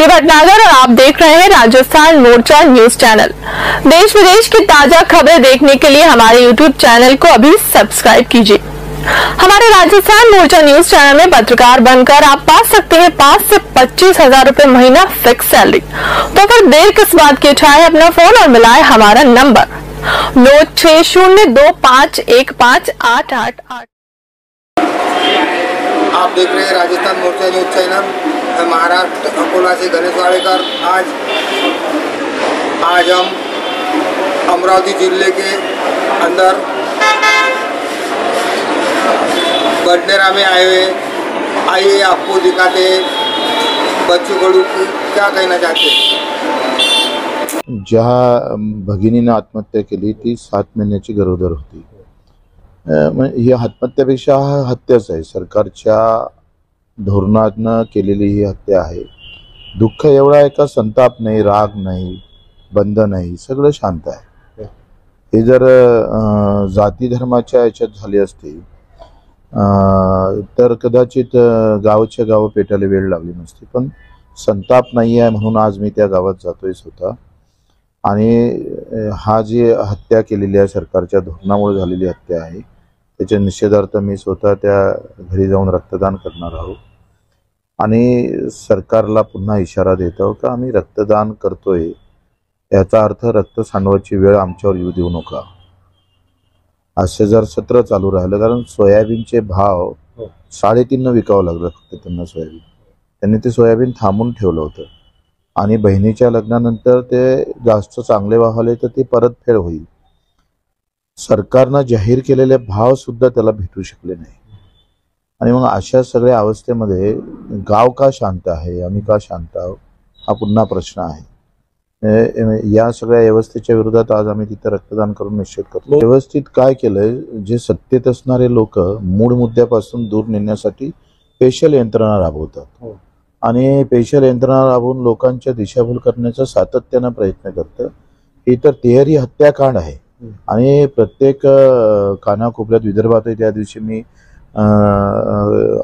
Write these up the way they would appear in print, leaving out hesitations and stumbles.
के भटनागर और आप देख रहे हैं राजस्थान मोर्चा न्यूज चैनल। देश विदेश की ताजा खबरें देखने के लिए हमारे यूट्यूब चैनल को अभी सब्सक्राइब कीजिए। हमारे राजस्थान मोर्चा न्यूज चैनल में पत्रकार बनकर आप पा सकते हैं 5 से 25 हजार रुपए महीना फिक्स सैलरी। तो फिर देर किस बात की, उठाए अपना फोन और मिलाए हमारा नंबर 9602515888। आप देख रहे हैं राजस्थान मोर्चा न्यूज चैनल। महाराष्ट्र अकोला से गणेश वाड़ेकर। आज हम अमरावती जिले के अंदर बडनेरा में आए हुए। आइए आपको दिखाते हैं बच्चू कडू क्या कहना चाहते हैं। ज्या भगिनीने आत्महत्या केली ती 7 महिन्याची गरोदर होती। ही आत्महत्यापेक्षा हत्याच आहे, सरकारच्या धोरणानं केलेली ही हत्या आहे। दुःख एवढं आहे का संताप नाही, राग नाही, बंध नाही, सगळं शांत आहे। हे जर जाती धर्माच्या याच्यात झाली असती तर कदाचित गावच्या गाव पेटायला वेळ लागली नसती, पण संताप नाही आहे म्हणून आज मी त्या गावात जातोय स्वतः। आणि हा जी हत्या केलेली आहे सरकारच्या धोरणामुळे झालेली हत्या आहे, त्याच्या निषेधार्थ मी स्वतः त्या घरी जाऊन रक्तदान करणार आहोत। आणि सरकारला पुन्हा इशारा देतो की आम्ही रक्तदान करतोय, याचा अर्थ रक्त सांडवायची वेळ आमच्यावर येऊ देऊ नका। असे जर सत्र चालू राहिलं, कारण सोयाबीनचे भाव 3.5 विकावं लागलं फक्त त्यांना सोयाबीन। त्यांनी ते सोयाबीन थांबून ठेवलं होतं आणि बहिणीच्या लग्नानंतर ते जास्त चांगले भाव आले तर ते परतफेड होईल। सरकारनं जाहीर केलेले भाव सुद्धा त्याला भेटू शकले नाही। आणि मग अशा सगळ्या अवस्थेमध्ये गाव का शांत आहे, आम्ही का शांत आहोत, हा पुन्हा प्रश्न आहे। या सगळ्या व्यवस्थेच्या विरोधात आज आम्ही तिथे रक्तदान करून निश्चित करतो। व्यवस्थित काय केलंय, जे सत्तेत असणारे लोक मूळ मुद्द्यापासून दूर नेण्यासाठी स्पेशल यंत्रणा राबवतात आणि स्पेशल यंत्रणा राबवून लोकांच्या दिशाभूल करण्याचा सातत्यानं प्रयत्न करतात। ही तर तिहेरी हत्याकांड आहे आणि प्रत्येक कानाकोपऱ्यात, विदर्भातही त्या दिवशी मी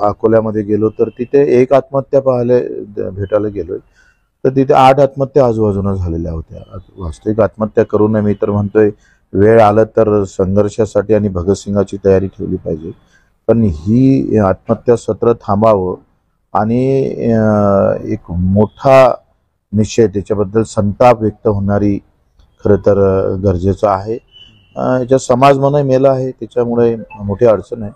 अकोल्यामध्ये गेलो तर तिथे एक आत्महत्या भेटायला गेलोय तर तिथे 8 आत्महत्या आजूबाजूला झालेल्या होत्या। वास्तविक आत्महत्या करू नये, मी तर म्हणतोय वेळ आलं तर संघर्षासाठी आणि भगतसिंगाची तयारी ठेवली पाहिजे, पण ही आत्महत्या सत्र थांबावं आणि एक मोठा निश्चय, त्याच्याबद्दल संताप व्यक्त होणारी खरं तर गरजेचं आहे। याच्या समाज मन मेला आहे, त्याच्यामुळे मोठी अडचण आहे।